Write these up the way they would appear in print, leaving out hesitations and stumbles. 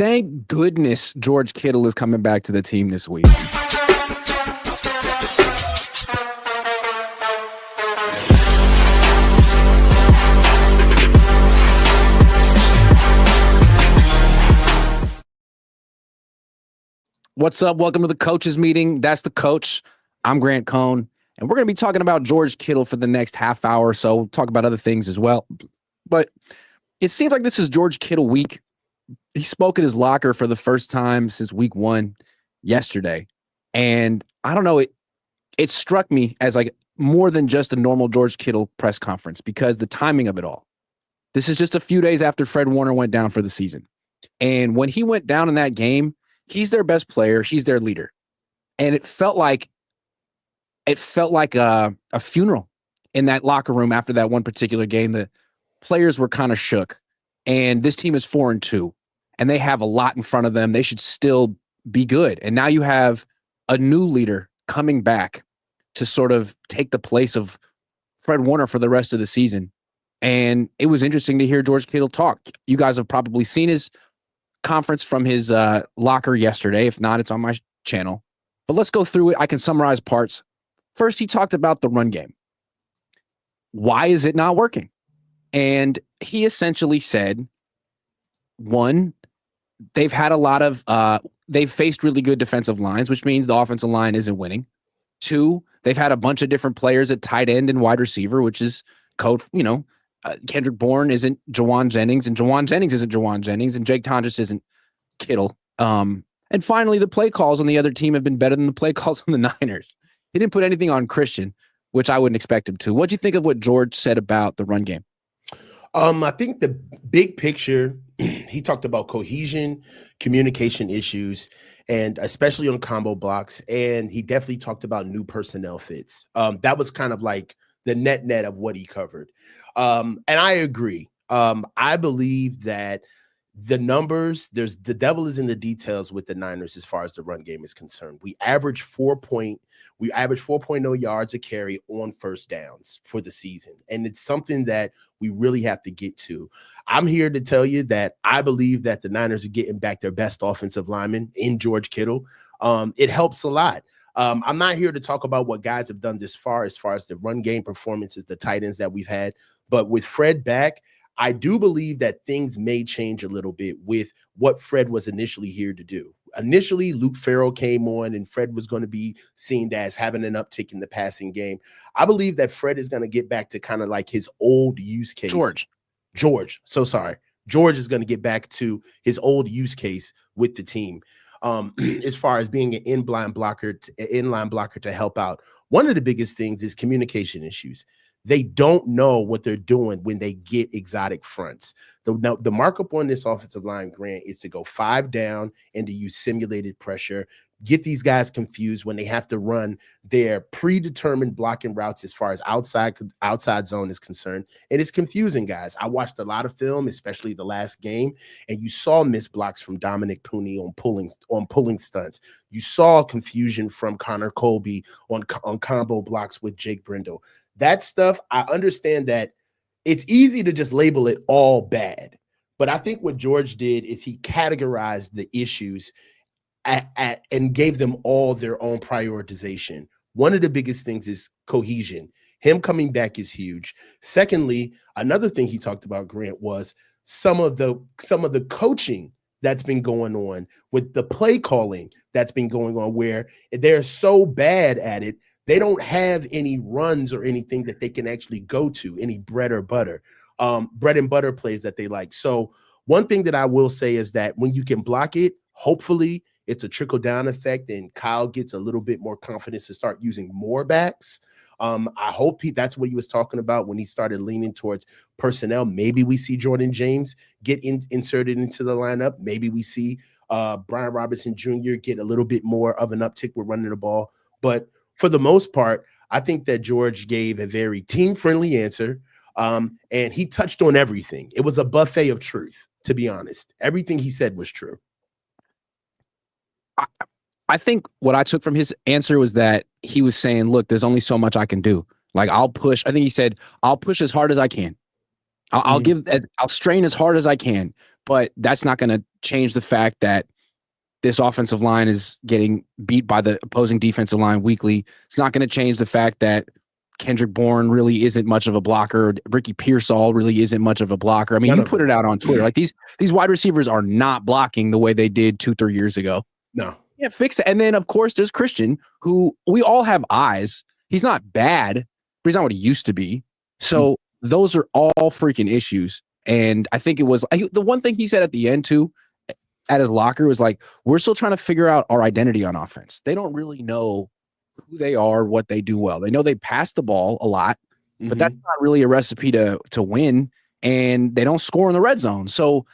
Thank goodness George Kittle is coming back to the team this week. What's up? Welcome to the coaches meeting. That's the coach. I'm Grant Cohn, and we're going to be talking about George Kittle for the next half hour or so. We'll talk about other things as well. But it seems like this is George Kittle week. He spoke in his locker for the first time since week 1 yesterday. And I don't know, it struck me as like more than just a normal George Kittle press conference because the timing of it all. This is just a few days after Fred Warner went down for the season. And when he went down in that game, he's their best player. He's their leader. And it felt like a funeral in that locker room after that one particular game. The players were kind of shook. And this team is 4-2. And they have a lot in front of them. They should still be good. And now you have a new leader coming back to sort of take the place of Fred Warner for the rest of the season. And it was interesting to hear George Kittle talk. You guys have probably seen his conference from his locker yesterday. If not, it's on my channel. But let's go through it. I can summarize parts. First, he talked about the run game. Why is it not working? And he essentially said, one, they've had a lot of they've faced really good defensive lines, which means the offensive line isn't winning. 2, they've had a bunch of different players at tight end and wide receiver, which is code, Kendrick Bourne isn't Jawan Jennings, and Jawan Jennings isn't Jawan Jennings, and Jake Tonjes isn't Kittle. And finally, the play calls on the other team have been better than the play calls on the Niners. He didn't put anything on Christian, which I wouldn't expect him to. What'd you think of what George said about the run game? I think the big picture, he talked about cohesion, communication issues, and especially on combo blocks. And he definitely talked about new personnel fits. That was kind of like the net of what he covered. And I agree. I believe that the numbers, the devil is in the details with the Niners as far as the run game is concerned. We average 4.0 yards a carry on first downs for the season. And it's something that we really have to get to. I'm here to tell you that I believe that the Niners are getting back their best offensive lineman in George Kittle. It helps a lot. I'm not here to talk about what guys have done this far as the run game performances, the tight ends that we've had. But with Fred back, I do believe that things may change a little bit with what Fred was initially here to do. Initially, Luke Farrell came on and Fred was going to be seen as having an uptick in the passing game. I believe that Fred is going to get back to kind of like his old use case. George. So sorry. George is going to get back to his old use case with the team. As far as being an inline blocker to help out. One of the biggest things is communication issues. They don't know what they're doing when they get exotic fronts. The markup on this offensive line, Grant, is to go 5 down and to use simulated pressure, get these guys confused when they have to run their predetermined blocking routes as far as outside zone is concerned. And it's confusing, guys. I watched a lot of film, especially the last game, and you saw missed blocks from Dominic Pooney on pulling stunts. You saw confusion from Connor Colby on combo blocks with Jake Brindle. That stuff, I understand that it's easy to just label it all bad. But I think what George did is he categorized the issues and gave them all their own prioritization. One of the biggest things is cohesion. Him coming back is huge. Secondly, another thing he talked about, Grant, was some of the coaching that's been going on with the play calling that's been going on, where they're so bad at it, they don't have any runs or anything that they can actually go to, any bread and butter plays that they like. So one thing that I will say is that when you can block it, hopefully it's a trickle-down effect and Kyle gets a little bit more confidence to start using more backs. I hope that's what he was talking about when he started leaning towards personnel. Maybe we see Jordan James get inserted into the lineup. Maybe we see Brian Robinson Jr. get a little bit more of an uptick with running the ball. But for the most part, I think that George gave a very team-friendly answer, and he touched on everything. It was a buffet of truth, to be honest. Everything he said was true. I think what I took from his answer was that he was saying, look, there's only so much I can do. Like, I'll push. I think he said, I'll push as hard as I can. I'll strain as hard as I can. but that's not going to change the fact that this offensive line is getting beat by the opposing defensive line weekly. It's not going to change the fact that Kendrick Bourne really isn't much of a blocker. Ricky Pearsall really isn't much of a blocker. I mean, you put it out on Twitter. Like these wide receivers are not blocking the way they did 2-3 years ago. No. Yeah, fix it. And then, of course, there's Christian, who we all have eyes. He's not bad, but he's not what he used to be. So those are all freaking issues. And I think it was the one thing he said at the end, too, at his locker was like, we're still trying to figure out our identity on offense. They don't really know who they are, what they do well. They know they pass the ball a lot, but that's not really a recipe to win. And they don't score in the red zone. So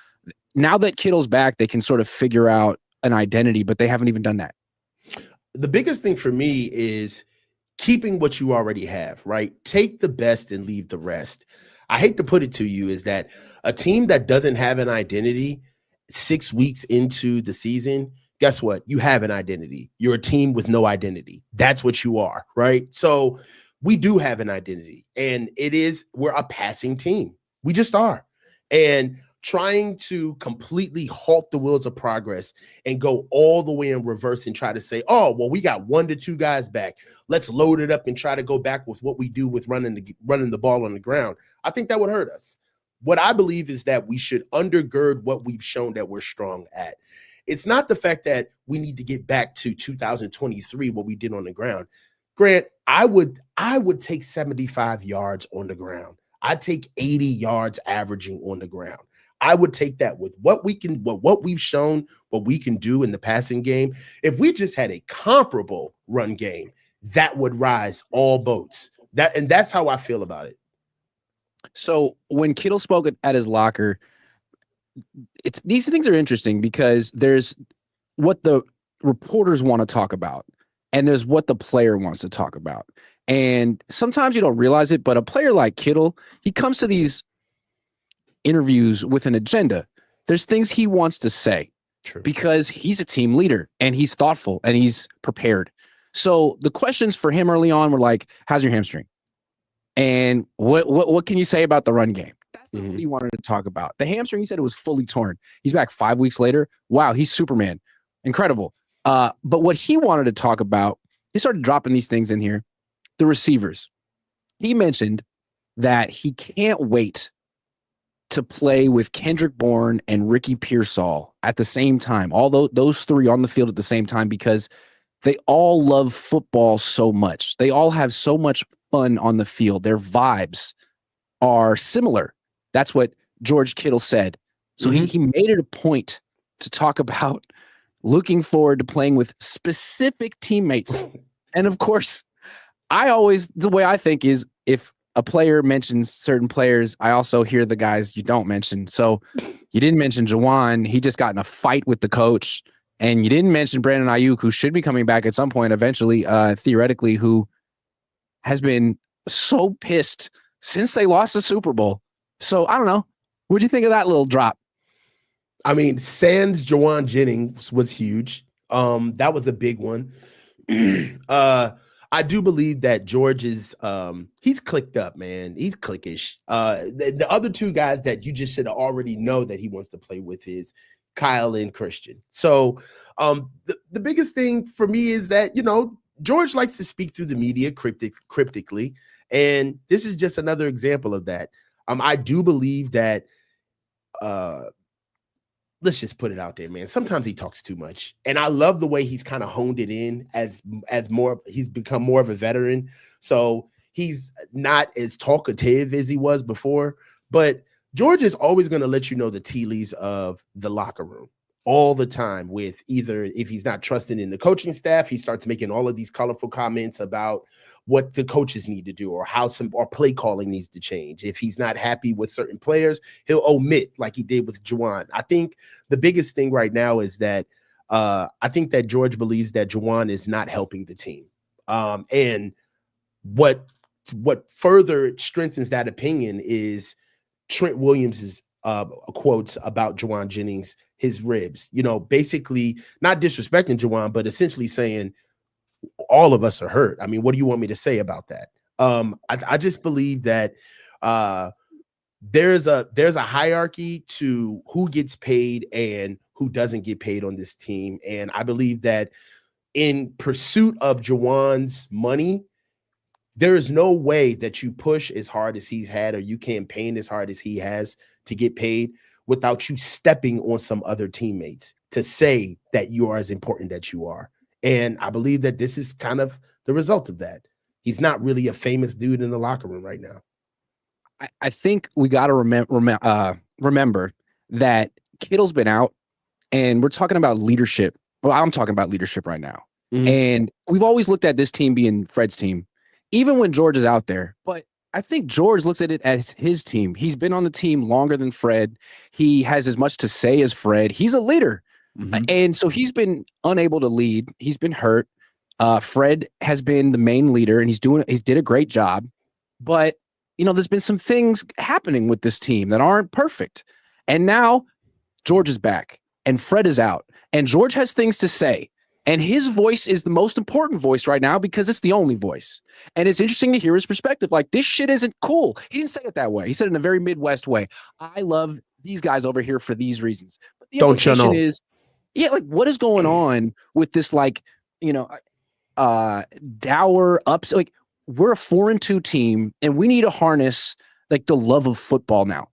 now that Kittle's back, they can sort of figure out an identity, but they haven't even done that. The biggest thing for me is keeping what you already have, right? Take the best and leave the rest. I hate to put it to you is that a team that doesn't have an identity 6 weeks into the season, guess what? You have an identity. You're a team with no identity. That's what you are, right? So we do have an identity, and we're a passing team. We just are. And trying to completely halt the wheels of progress and go all the way in reverse and try to say, oh, well, we got 1 to 2 guys back. Let's load it up and try to go back with what we do with running the ball on the ground. I think that would hurt us. What I believe is that we should undergird what we've shown that we're strong at. It's not the fact that we need to get back to 2023, what we did on the ground. Grant, I would take 75 yards on the ground. I'd take 80 yards averaging on the ground. I would take that with what we've shown, what we can do in the passing game. If we just had a comparable run game, that would rise all boats. That's how I feel about it. So when Kittle spoke at his locker, these things are interesting because there's what the reporters want to talk about, and there's what the player wants to talk about. And sometimes you don't realize it, but a player like Kittle, he comes to these interviews with an agenda. There's things he wants to say. True. Because he's a team leader and he's thoughtful and he's prepared. So the questions for him early on were like, how's your hamstring? And what can you say about the run game? That's what he wanted to talk about. The hamstring, he said it was fully torn. He's back 5 weeks later. Wow, he's Superman. Incredible. But what he wanted to talk about, he started dropping these things in here. The receivers. He mentioned that he can't wait to play with Kendrick Bourne and Ricky Pearsall at the same time, although those three on the field at the same time, because they all love football so much. They all have so much fun on the field. Their vibes are similar. That's what George Kittle said. So he made it a point to talk about looking forward to playing with specific teammates. And of course, the way I think is if a player mentions certain players, I also hear the guys you don't mention. So you didn't mention Juwan. He just got in a fight with the coach. And you didn't mention Brandon Ayuk, who should be coming back at some point eventually, theoretically, who has been so pissed since they lost the Super Bowl. So I don't know. What'd you think of that little drop? I mean, sans Juwan Jennings was huge. That was a big one. I do believe that George is he's clicked up, man. He's cliquish. The other two guys that you just should already know that he wants to play with is Kyle and Christian. So the biggest thing for me is that, George likes to speak through the media cryptically, and this is just another example of that. I do believe that let's just put it out there, man. Sometimes he talks too much. And I love the way he's kind of honed it in as more, he's become more of a veteran. So he's not as talkative as he was before, but George is always going to let you know the tea leaves of the locker room all the time, with either if he's not trusting in the coaching staff, he starts making all of these colorful comments about what the coaches need to do or how or play calling needs to change. If he's not happy with certain players, he'll omit like he did with Juwan. I think the biggest thing right now is that I think that George believes that Juwan is not helping the team. And what further strengthens that opinion is Trent Williams's quotes about Juwan Jennings, his ribs, basically not disrespecting Juwan, but essentially saying all of us are hurt. I mean, what do you want me to say about that? I just believe that there's a hierarchy to who gets paid and who doesn't get paid on this team. And I believe that in pursuit of Juwan's money, there is no way that you push as hard as he's had, or you campaign as hard as he has to get paid without you stepping on some other teammates to say that you are as important as you are. And I believe that this is kind of the result of that. He's not really a famous dude in the locker room right now. I think we got to remember that Kittle's been out, and we're talking about leadership. Well, I'm talking about leadership right now. Mm-hmm. And we've always looked at this team being Fred's team, even when George is out there. But I think George looks at it as his team. He's been on the team longer than Fred. He has as much to say as Fred. He's a leader. Mm-hmm. And so he's been unable to lead. He's been hurt. Fred has been the main leader, and he's did a great job. But, there's been some things happening with this team that aren't perfect. And now George is back and Fred is out, and George has things to say. And his voice is the most important voice right now because it's the only voice. And it's interesting to hear his perspective. Like, this shit isn't cool. He didn't say it that way. He said it in a very Midwest way. I love these guys over here for these reasons. But the implication is, what is going on with this, dour ups? Like, we're a 4-2 team, and we need to harness the love of football now,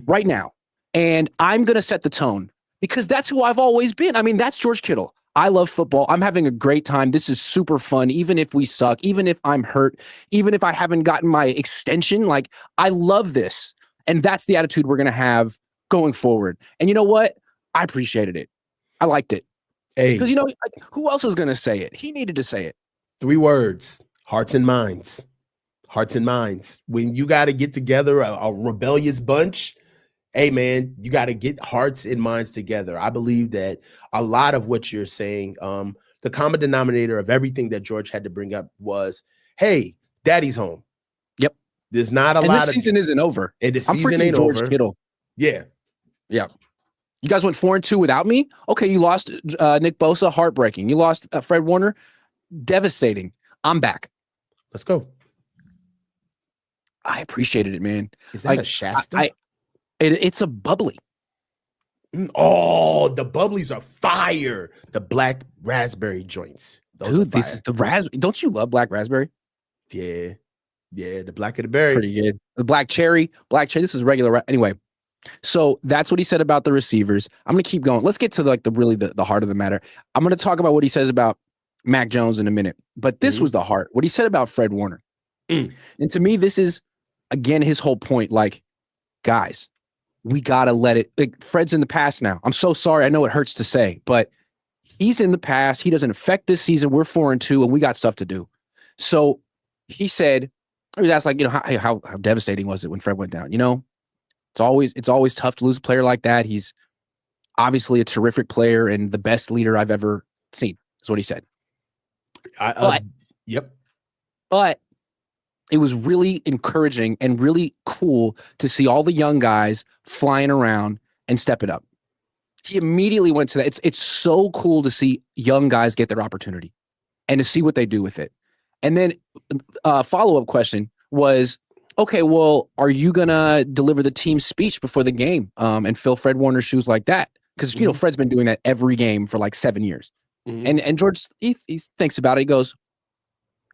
right now. And I'm going to set the tone because that's who I've always been. I mean, that's George Kittle. I love football. I'm having a great time. This is super fun. Even if we suck, even if I'm hurt, even if I haven't gotten my extension, I love this. And that's the attitude we're going to have going forward. And you know what? I appreciated it. I liked it. Hey, because who else is going to say it? He needed to say it. 3 words: hearts and minds. Hearts and minds. When you got to get together a rebellious bunch, hey, man, you got to get hearts and minds together. I believe that a lot of what you're saying, the common denominator of everything that George had to bring up was, hey, daddy's home. Yep. There's not a lot of... this season isn't over. And the season ain't over. George Kittle. Yeah. Yeah. You guys went 4-2 without me? Okay, you lost Nick Bosa, heartbreaking. You lost Fred Warner, devastating. I'm back. Let's go. I appreciated it, man. Is that a Shasta? It's a bubbly. Oh, the bubblies are fire. The black raspberry joints. Dude, this is the raspberry. Don't you love black raspberry? Yeah. Yeah, the black of the berry. Pretty good. The black cherry. This is regular. Anyway, so that's what he said about the receivers. I'm going to keep going. Let's get to the heart of the matter. I'm going to talk about what he says about Mac Jones in a minute. But this was the heart. What he said about Fred Warner. And to me, this is, again, his whole point. Guys, we got to let it. Fred's in the past now. I'm so sorry. I know it hurts to say, but he's in the past. He doesn't affect this season. We're 4-2, and we got stuff to do. So he said, he was asked, how devastating was it when Fred went down? It's always tough to lose a player like that. He's obviously a terrific player and the best leader I've ever seen, is what he said. Yep. But it was really encouraging and really cool to see all the young guys flying around and stepping up. He immediately went to that. It's so cool to see young guys get their opportunity and to see what they do with it. And then a follow-up question was, okay, well, are you going to deliver the team speech before the game and fill Fred Warner's shoes like that? Because, Fred's been doing that every game for 7 years. And George, he thinks about it. He goes,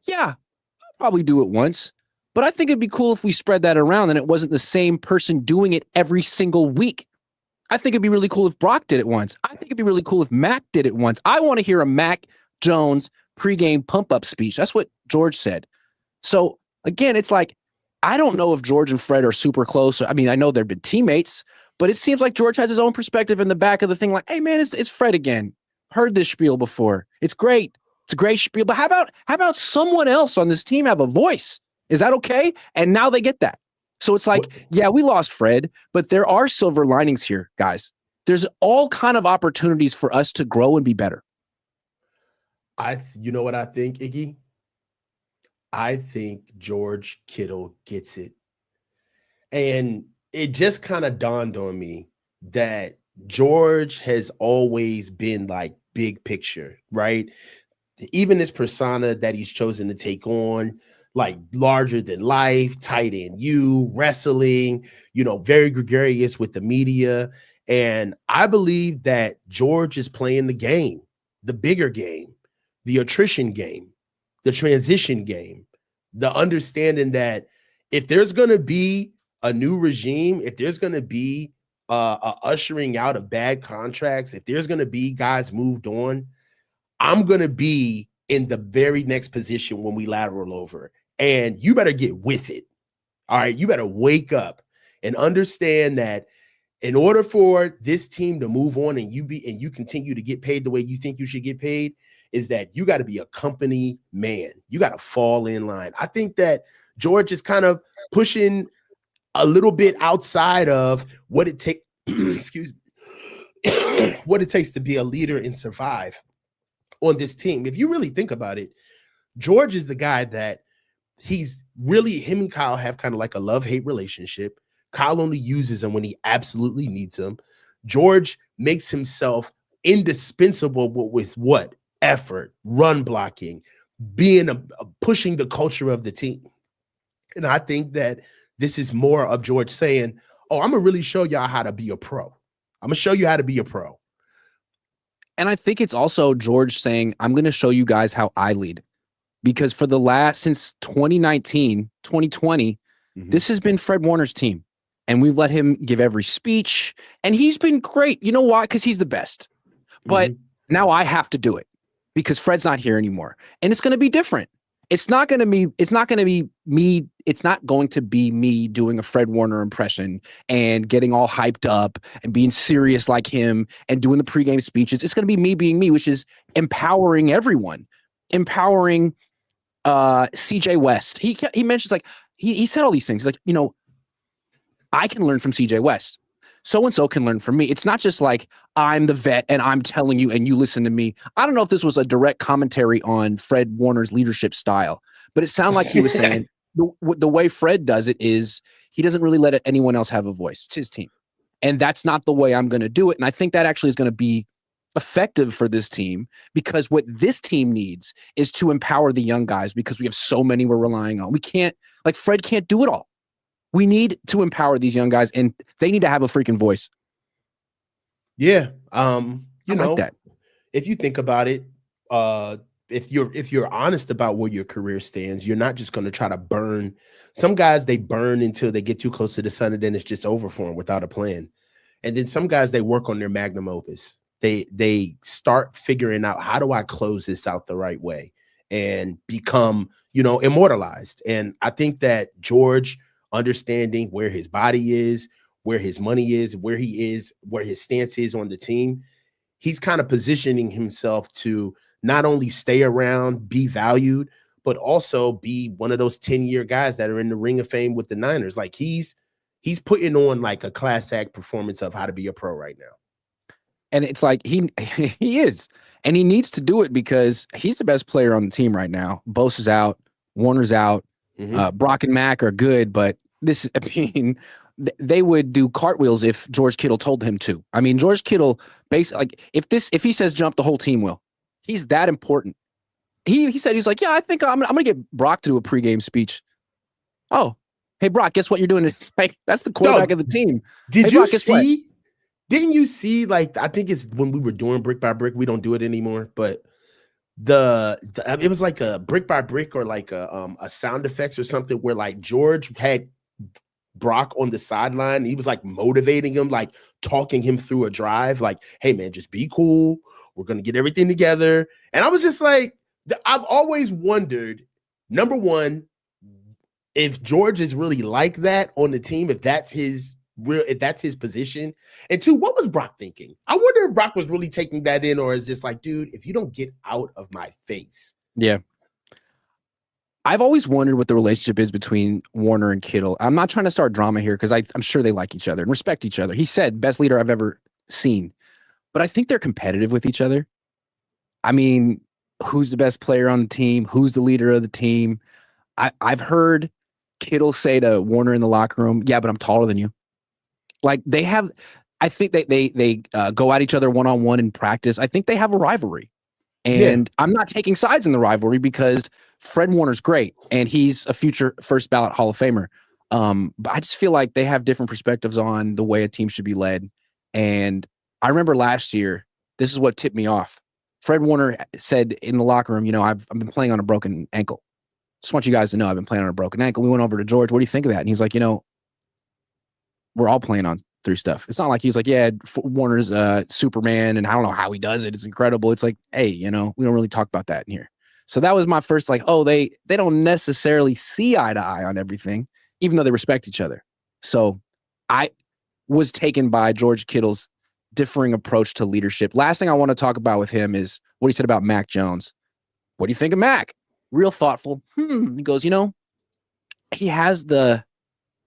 yeah, I'll probably do it once. But I think it'd be cool if we spread that around and it wasn't the same person doing it every single week. I think it'd be really cool if Brock did it once. I think it'd be really cool if Mac did it once. I want to hear a Mac Jones pregame pump-up speech. That's what George said. So, again, it's I don't know if George and Fred are super close. I mean, I know they've been teammates, but it seems like George has his own perspective in the back of the thing. Hey, man, it's Fred again. Heard this spiel before. It's great. It's a great spiel. But how about someone else on this team have a voice? Is that okay? And now they get that. So it's yeah, we lost Fred, but there are silver linings here, guys. There's all kind of opportunities for us to grow and be better. You know what I think, Iggy? I think George Kittle gets it. And it just kind of dawned on me that George has always been big picture, right? Even this persona that he's chosen to take on, like larger than life, tight end wrestling, very gregarious with the media. And I believe that George is playing the game, the bigger game, the attrition game, the transition game, the understanding that if there's going to be a new regime, if there's going to be a ushering out of bad contracts, if there's going to be guys moved on, I'm going to be in the very next position when we lateral over. And you better get with it. All right. You better wake up and understand that in order for this team to move on and you continue to get paid the way you think you should get paid, is that you got to be a company man. You got to fall in line. I think that George is kind of pushing a little bit outside of what it takes, excuse me, what it takes to be a leader and survive on this team. If you really think about it, George is the guy that he's really, him and Kyle have kind of like a love-hate relationship. Kyle only uses him when he absolutely needs him. George makes himself indispensable with what? Effort, run blocking, being pushing the culture of the team. And I think that this is more of George saying, oh, I'm going to really show y'all how to be a pro. I'm going to show you how to be a pro. And I think it's also George saying, I'm going to show you guys how I lead. Because for since 2019, 2020, this has been Fred Warner's team. And we've let him give every speech. And he's been great. You know why? Because he's the best. But now I have to do it because Fred's not here anymore. And it's going to be different. It's not going to be me doing a Fred Warner impression and getting all hyped up and being serious like him and doing the pregame speeches. It's going to be me being me, which is empowering everyone, empowering CJ West. He mentions like, he said all these things like, I can learn from CJ West. So-and-so can learn from me. It's not just like I'm the vet and I'm telling you and you listen to me. I don't know if this was a direct commentary on Fred Warner's leadership style, but it sounded like he was saying the way Fred does it is he doesn't really let anyone else have a voice. It's his team. And that's not the way I'm going to do it. And I think that actually is going to be effective for this team because what this team needs is to empower the young guys because we have so many we're relying on. We can't, like Fred can't do it all. We need to empower these young guys and they need to have a freaking voice. Yeah. Like that. If you think about it, if you're honest about where your career stands, you're not just going to try to burn. Some guys, they burn until they get too close to the sun and then it's just over for them without a plan. And then some guys, they work on their magnum opus. They start figuring out, how do I close this out the right way and become, immortalized. And I think that George, understanding where his body is, where his money is, where he is, where his stance is on the team, he's kind of positioning himself to not only stay around, be valued, but also be one of those 10-year guys that are in the Ring of Fame with the Niners. Like he's putting on like a class act performance of how to be a pro right now. And it's like he is, and he needs to do it because he's the best player on the team right now. Bose is out, Warner's out. Brock and Mac are good, but they would do cartwheels if George Kittle told him to. I mean, George Kittle, basically, like if he says jump, the whole team will. He's that important. He said, he's like, yeah, I think I'm gonna get Brock to do a pregame speech. Oh, hey Brock, guess what you're doing? It's like that's the quarterback of the team. Didn't you see? Like, I think it's when we were doing brick by brick. We don't do it anymore, but it was like a brick by brick or like a sound effects or something where like George had Brock on the sideline. He was like motivating him, like talking him through a drive, like, hey man, just be cool. We're going to get everything together. And I was just like, I've always wondered, number one, if George is really like that on the team, if that's his position. And two, what was Brock thinking? I wonder if Brock was really taking that in or is just like, dude, if you don't get out of my face. Yeah. I've always wondered what the relationship is between Warner and Kittle. I'm not trying to start drama here because I'm sure they like each other and respect each other. He said, best leader I've ever seen. But I think they're competitive with each other. I mean, who's the best player on the team? Who's the leader of the team? I've heard Kittle say to Warner in the locker room, yeah, but I'm taller than you. Like they have, I think they go at each other one-on-one in practice. I think they have a rivalry. And I'm not taking sides in the rivalry because Fred Warner's great, and he's a future first ballot Hall of Famer. But I just feel like they have different perspectives on the way a team should be led. And I remember last year, this is what tipped me off. Fred Warner said in the locker room, I've been playing on a broken ankle. Just want you guys to know I've been playing on a broken ankle. We went over to George. What do you think of that? And he's like, we're all playing on through stuff. It's not like he's like, yeah, Warner's Superman, and I don't know how he does it. It's incredible. It's like, hey, we don't really talk about that in here. So that was my first they don't necessarily see eye to eye on everything, even though they respect each other. So I was taken by George Kittle's differing approach to leadership. Last thing I want to talk about with him is what he said about Mac Jones. What do you think of Mac? Real thoughtful. He goes, he has the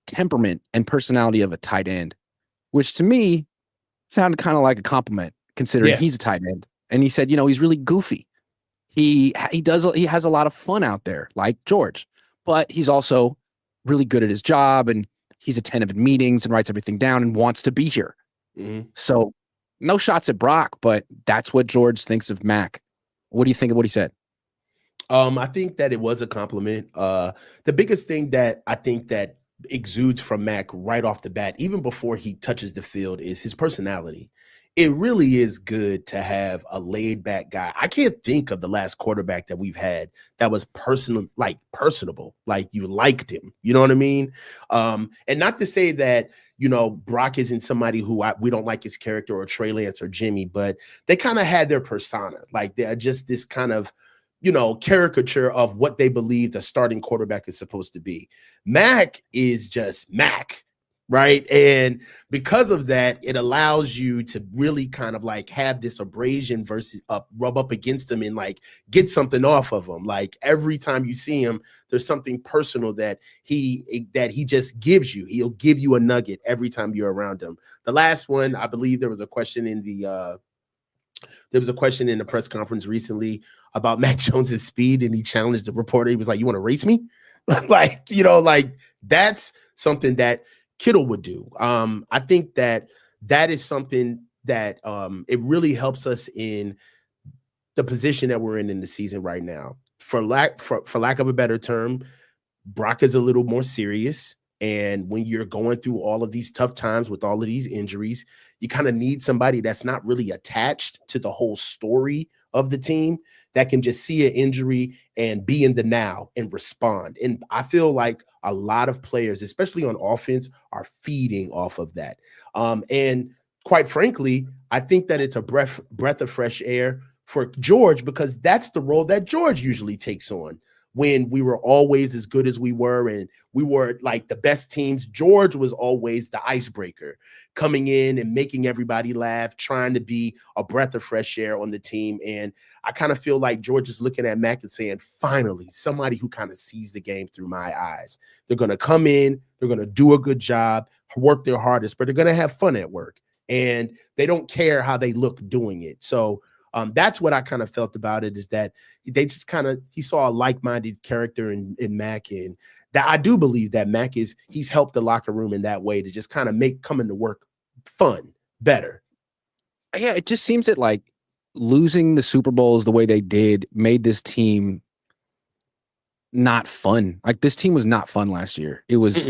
temperament and personality of a tight end, which to me sounded kind of like a compliment considering he's a tight end. And he said, he's really goofy. He has a lot of fun out there like George, but he's also really good at his job, and he's attentive in meetings and writes everything down and wants to be here. Mm-hmm. So no shots at Brock, but that's what George thinks of Mac. What do you think of what he said? I think that it was a compliment. The biggest thing that I think that exudes from Mac right off the bat, even before he touches the field, is his personality. It really is good to have a laid back guy. I can't think of the last quarterback that we've had that was personable, like you liked him. You know what I mean? And not to say that, Brock isn't somebody who we don't like his character, or Trey Lance or Jimmy, but they kind of had their persona. Like they're just this kind of, caricature of what they believe the starting quarterback is supposed to be. Mac is just Mac, right? And because of that, it allows you to really kind of have this abrasion versus rub up against him and get something off of him. Like every time you see him, there's something personal that he just gives you. He'll give you a nugget every time you're around him. The last one, I believe there was a question in the press conference recently about Mac Jones's speed, and he challenged the reporter. He was like, "You want to race me?" That's something that Kittle would do. I think that is something that it really helps us in the position that we're in the season right now. For lack of a better term, Brock is a little more serious. And when you're going through all of these tough times with all of these injuries, you kind of need somebody that's not really attached to the whole story of the team, that can just see an injury and be in the now and respond. And I feel like a lot of players, especially on offense, are feeding off of that. And quite frankly, I think that it's a breath of fresh air for George, because that's the role that George usually takes on. When we were always as good as we were and we were like the best teams, George was always the icebreaker, coming in and making everybody laugh, trying to be a breath of fresh air on the team. And I kind of feel like George is looking at Mac and saying, finally, somebody who kind of sees the game through my eyes. They're going to come in, they're going to do a good job, work their hardest, but they're going to have fun at work. And they don't care how they look doing it. So that's what I kind of felt about it, is that they just he saw a like-minded character in Mac, and that I do believe that Mac he's helped the locker room in that way to just kind of make coming to work fun, better. Yeah, it just seems that losing the Super Bowls the way they did made this team not fun. Like this team was not fun last year. It was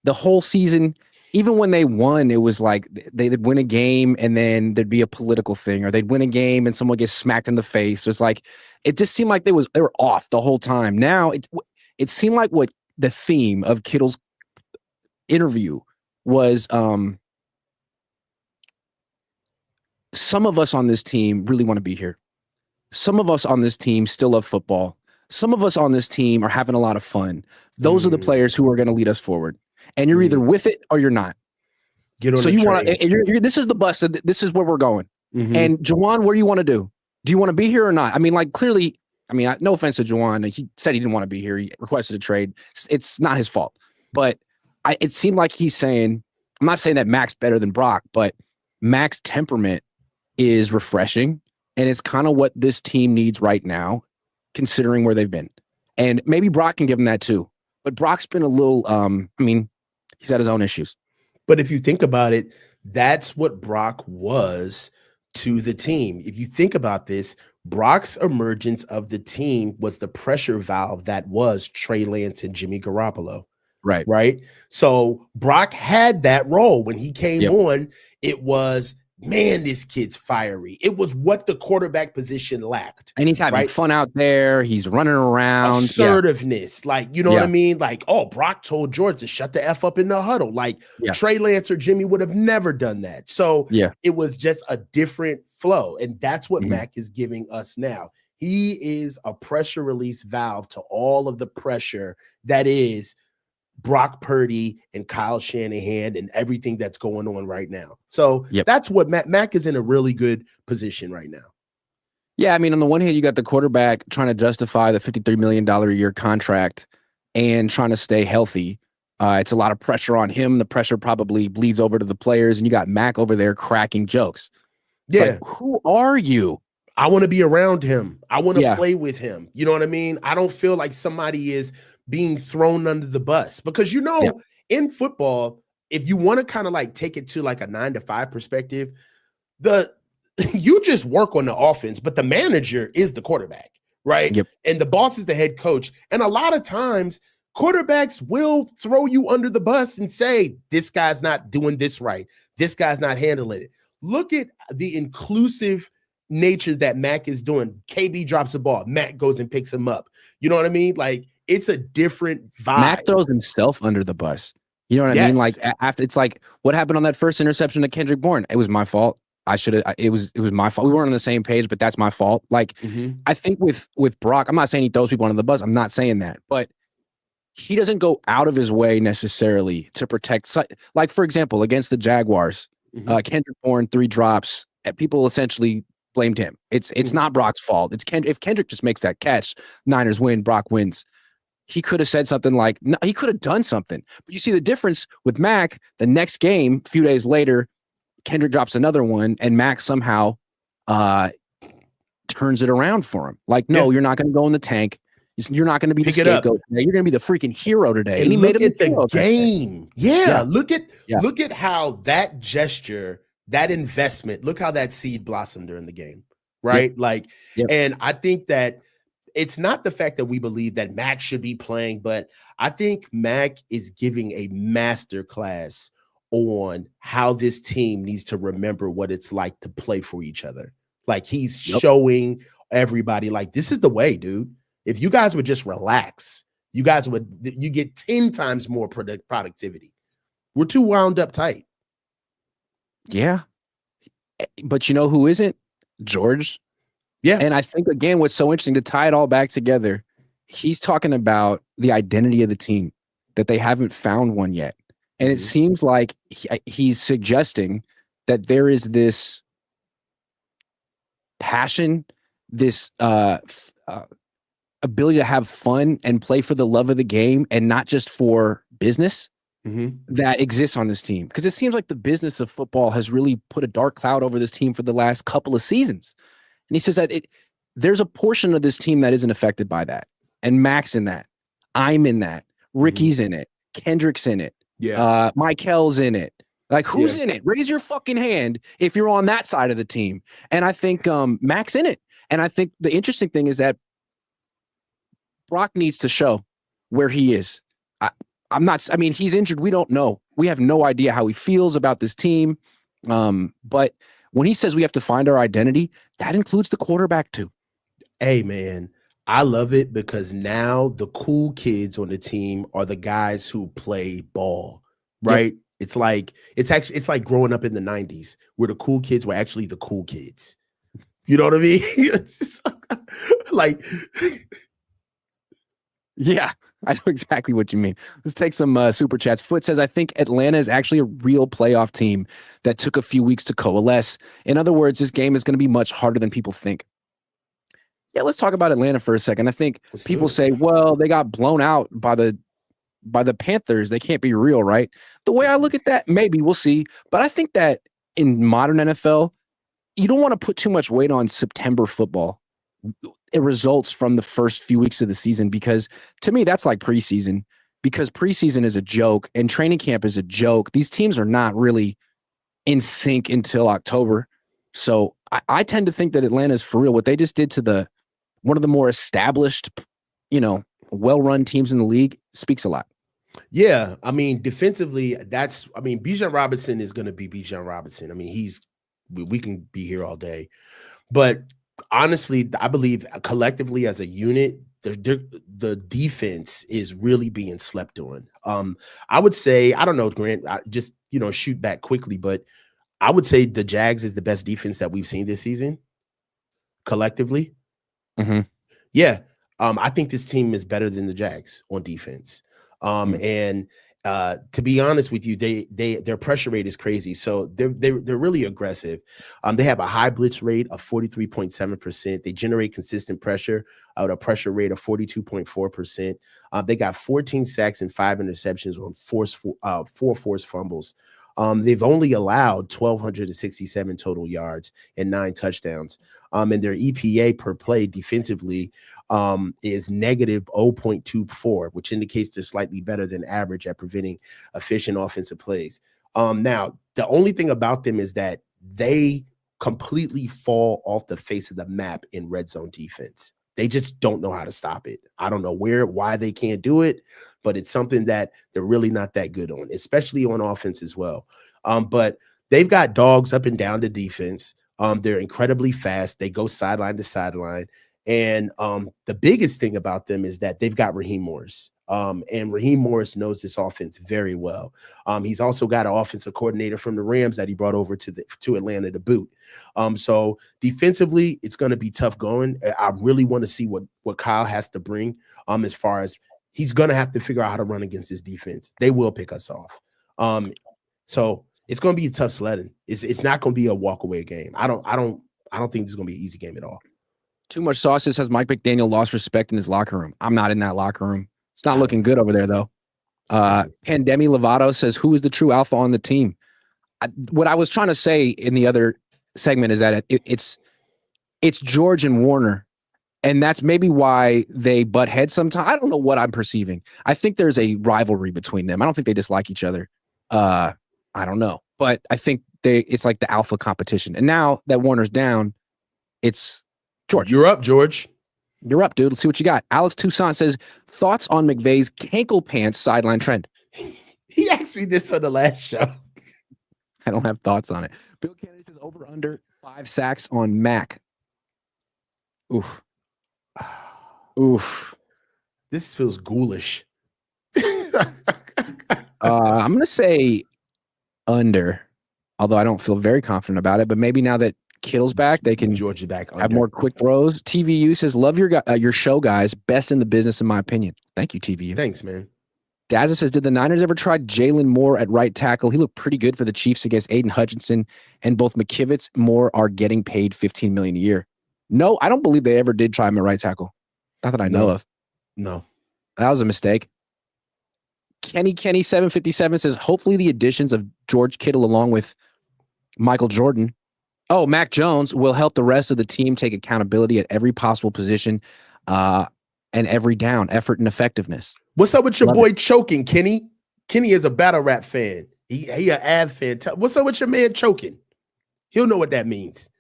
the whole season. Even when they won, it was like they'd win a game and then there'd be a political thing, or they'd win a game and someone gets smacked in the face. So it's like, it just seemed like they were off the whole time. Now it seemed like what the theme of Kittle's interview was, some of us on this team really want to be here. Some of us on this team still love football. Some of us on this team are having a lot of fun. Those are the players who are going to lead us forward. And you're either with it or you're not. Get on so you want to. This is the bus. This is where we're going. And Juwan, what do you want to do? Do you want to be here or not? I mean, clearly. I mean, no offense to Juwan. He said he didn't want to be here. He requested a trade. It's not his fault. But it seemed like he's saying, I'm not saying that Mac's better than Brock, but Mac's temperament is refreshing, and it's kind of what this team needs right now, considering where they've been. And maybe Brock can give him that too. But Brock's been a little. He's had his own issues. But if you think about it, that's what Brock was to the team. If you think about this, Brock's emergence of the team was the pressure valve that was Trey Lance and Jimmy Garoppolo. Right. Right. So Brock had that role when he came Yep. on. It was, man, this kid's fiery. It was what the quarterback position lacked. And he's having fun out there. He's running around. Assertiveness. Yeah. Like, you know what I mean? Like, oh, Brock told George to shut the F up in the huddle. Like Trey Lance or Jimmy would have never done that. So it was just a different flow. And that's what Mac is giving us now. He is a pressure release valve to all of the pressure that is Brock Purdy and Kyle Shanahan and everything that's going on right now. So that's what Mac is in a really good position right now. Yeah, I mean, on the one hand, you got the quarterback trying to justify the $53 million a year contract and trying to stay healthy. It's a lot of pressure on him. The pressure probably bleeds over to the players, and you got Mac over there cracking jokes. It's like, who are you? I want to be around him. I want to play with him. You know what I mean? I don't feel like somebody is being thrown under the bus because, in football, if you want to kind of like take it to like a 9-to-5 perspective, you just work on the offense, but the manager is the quarterback, right? And the boss is the head coach. And a lot of times quarterbacks will throw you under the bus and say, this guy's not doing this right. This guy's not handling it. Look at the inclusive nature that Mac is doing. KB drops the ball. Mac goes and picks him up. You know what I mean? Like, it's a different vibe. Mac throws himself under the bus. You know what I mean? Like, after it's like, what happened on that first interception to Kendrick Bourne? It was my fault. It was my fault. We weren't on the same page, but that's my fault. Like, I think with Brock, I'm not saying he throws people under the bus. I'm not saying that, but he doesn't go out of his way necessarily to protect. Like, for example, against the Jaguars, Kendrick Bourne, 3 drops. People essentially blamed him. It's not Brock's fault. It's if Kendrick just makes that catch, Niners win, Brock wins. He could have said something like, no, he could have done something. But you see the difference with Mac, the next game, a few days later, Kendrick drops another one, and Mac somehow turns it around for him. Like, no, you're not going to go in the tank. You're not going to be the scapegoat today. You're going to be the freaking hero today. And he made it the game. Look at how that gesture, that investment, look how that seed blossomed during the game, right? And I think that it's not the fact that we believe that Mac should be playing, but I think Mac is giving a master class on how this team needs to remember what it's like to play for each other. Like, he's showing everybody, like, this is the way, dude. If you guys would just relax, you get 10 times more productivity. We're too wound up tight. Yeah. But you know who isn't? George. Yeah. And I think, again, what's so interesting to tie it all back together, he's talking about the identity of the team, that they haven't found one yet. And it seems like he's suggesting that there is this passion, this ability to have fun and play for the love of the game and not just for business that exists on this team. Because it seems like the business of football has really put a dark cloud over this team for the last couple of seasons. And he says that there's a portion of this team that isn't affected by that. And Mac's in that. I'm in that. Ricky's in it. Kendrick's in it. Michael's in it. Like, who's in it? Raise your fucking hand if you're on that side of the team. And I think Mac's in it. And I think the interesting thing is that Brock needs to show where he is. He's injured. We don't know. We have no idea how he feels about this team. But when he says we have to find our identity, that includes the quarterback too. Hey, man, I love it because now the cool kids on the team are the guys who play ball, right? It's like growing up in the 90s where the cool kids were actually the cool kids. You know what I mean? Like, yeah, I know exactly what you mean. Let's take some super chats. Foot says, I think Atlanta is actually a real playoff team that took a few weeks to coalesce. In other words, this game is going to be much harder than people think. Yeah, let's talk about Atlanta for a second. I think people say, well, they got blown out by the Panthers. They can't be real, right? The way I look at that, maybe we'll see. But I think that in modern NFL, you don't want to put too much weight on September football. It results from the first few weeks of the season, because to me, that's like preseason, because preseason is a joke and training camp is a joke. These teams are not really in sync until October. So I tend to think that Atlanta's for real. What they just did to one of the more established, well-run teams in the league speaks a lot. Yeah, I mean, defensively, Bijan Robinson is going to be Bijan Robinson. I mean, we can be here all day, but honestly, I believe collectively as a unit, the defense is really being slept on. I would say, I don't know, Grant, just shoot back quickly, but I would say the Jags is the best defense that we've seen this season collectively. Mm-hmm. Yeah. I think this team is better than the Jags on defense. And to be honest with you, their pressure rate is crazy. So they're really aggressive. They have a high blitz rate of 43.7%. They generate consistent pressure at a pressure rate of 42.4%. They got 14 sacks and 5 interceptions on 4 forced fumbles. They've only allowed 1,267 total yards and 9 touchdowns. And their EPA per play defensively is negative 0.24, which indicates they're slightly better than average at preventing efficient offensive plays. Now, the only thing about them is that they completely fall off the face of the map in red zone defense. They just don't know how to stop it. I don't know why they can't do it, but it's something that they're really not that good on, especially on offense as well. But they've got dogs up and down the defense. They're incredibly fast. They go sideline to sideline. And the biggest thing about them is that they've got Raheem Morris. And Raheem Morris knows this offense very well. He's also got an offensive coordinator from the Rams that he brought over to Atlanta to boot. So defensively, it's going to be tough going. I really want to see what Kyle has to bring as far as he's going to have to figure out how to run against this defense. They will pick us off. So it's going to be tough sledding. It's not going to be a walk-away game. I don't think this is going to be an easy game at all. Too much sauces has Mike McDaniel lost respect in his locker room. I'm not in that locker room. It's not looking good over there, though. Pandemi Lovato says, who is the true alpha on the team? What I was trying to say in the other segment is that it's George and Warner, and that's maybe why they butt heads sometimes. I don't know what I'm perceiving. I think there's a rivalry between them. I don't think they dislike each other. I don't know. But I think it's like the alpha competition. And now that Warner's down, it's George. You're up, George. You're up, dude. Let's see what you got. Alex Toussaint says, thoughts on McVay's cankle pants sideline trend? He asked me this on the last show. I don't have thoughts on it. Bill Kennedy says, over under 5 sacks on Mac. Oof. Oof. This feels ghoulish. I'm going to say under, although I don't feel very confident about it. But maybe now that Kittle's back, they can Georgia back have more quick throws. TVU says, love your show, guys. Best in the business, in my opinion. Thank you, TVU. Thanks, man. Dazza says, did the Niners ever try Jalen Moore at right tackle? He looked pretty good for the Chiefs against Aiden Hutchinson, and both McKivitz Moore are getting paid $15 million a year. No, I don't believe they ever did try him at right tackle. Not that I know of. No. That was a mistake. Kenny 757 says, hopefully the additions of George Kittle along with Michael Jordan, Mac Jones, will help the rest of the team take accountability at every possible position and every down, effort and effectiveness. What's up with your boy choking, Kenny? Kenny is a battle rap fan. He an Av fan. What's up with your man choking? He'll know what that means.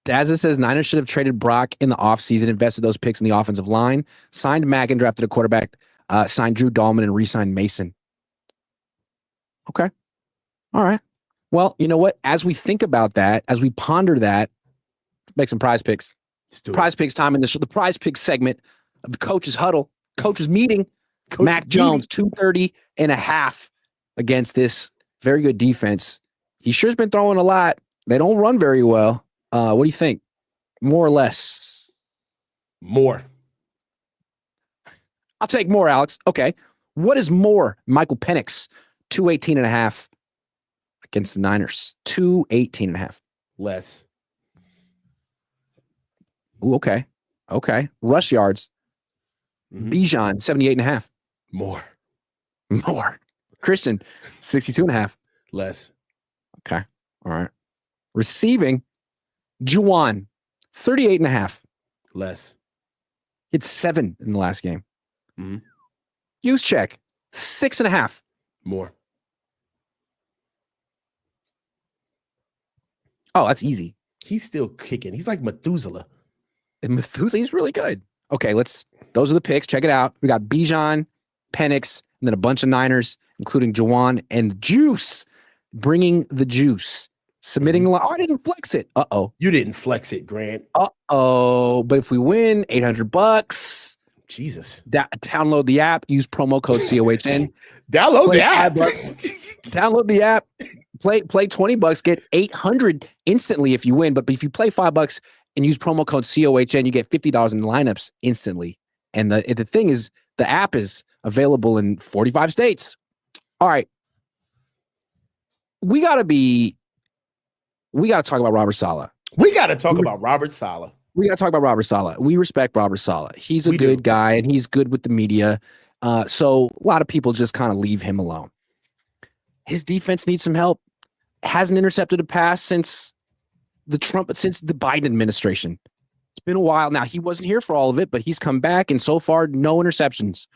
Dazza says Niners should have traded Brock in the offseason, invested those picks in the offensive line, signed Mack and drafted a quarterback, signed Drew Dahlman and re-signed Mason. Okay. All right. Well, you know what? As we think about that, as we ponder that, make some prize picks. Prize picks time in the prize picks segment of the coach's huddle, coach's meeting. Mac Jones, 230.5 against this very good defense. He sure's been throwing a lot. They don't run very well. What do you think? More or less? More. I'll take more, Alex. Okay. What is more? Michael Penix, 218.5 against the Niners. 218.5. Less. Ooh, okay. Okay. Rush yards. Bijan, 78.5. More. Christian, 62.5. Less. Okay. All right. Receiving, Juwan, 38.5. Less. It's 7 in the last game. Mm-hmm. Use check, 6.5. More. Oh, that's easy. He's still kicking. He's like Methuselah. And Methuselah, he's really good. Okay, those are the picks. Check it out. We got Bijan, Penix, and then a bunch of Niners, including Jawan and Juice, bringing the juice. Submitting I didn't flex it. Uh-oh. You didn't flex it, Grant. Uh-oh. But if we win, $800. Jesus. Download the app. Use promo code COHN. Download the app. Download the app. Play $20. Get 800 instantly if you win. But if you play $5 and use promo code COHN, you get $50 in lineups instantly. And the thing is, the app is available in 45 states. All right. We got to talk about Robert Saleh. We got to talk about Robert Saleh. We got to talk about Robert Saleh. We respect Robert Saleh. He's a good guy, and he's good with the media. So a lot of people just kind of leave him alone. His defense needs some help. Hasn't intercepted a pass since the Biden administration. It's been a while now. He wasn't here for all of it, but he's come back, and so far, no interceptions.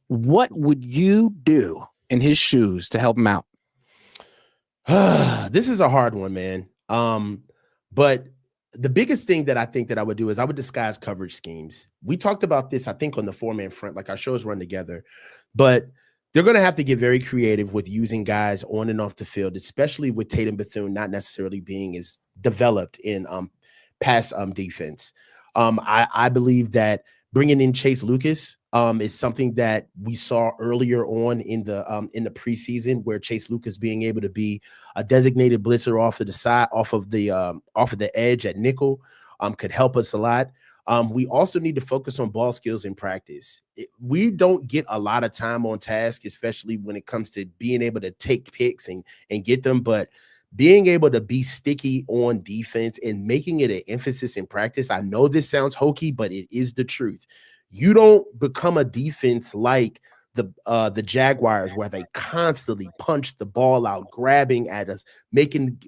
What would you do in his shoes to help him out? This is a hard one, man. But the biggest thing that I think that I would do is I would disguise coverage schemes. We talked about this, I think, on the 4-man front, like our shows run together. But they're going to have to get very creative with using guys on and off the field, especially with Tatum Bethune not necessarily being as developed in pass defense. I believe that bringing in Chase Lucas is something that we saw earlier on in the preseason, where Chase Lucas being able to be a designated blitzer off to the side, off of the edge at nickel, could help us a lot. We also need to focus on ball skills in practice. We don't get a lot of time on task, especially when it comes to being able to take picks and get them, but being able to be sticky on defense and making it an emphasis in practice. I know this sounds hokey, but it is the truth. You don't become a defense like the Jaguars, where they constantly punch the ball out, grabbing at us,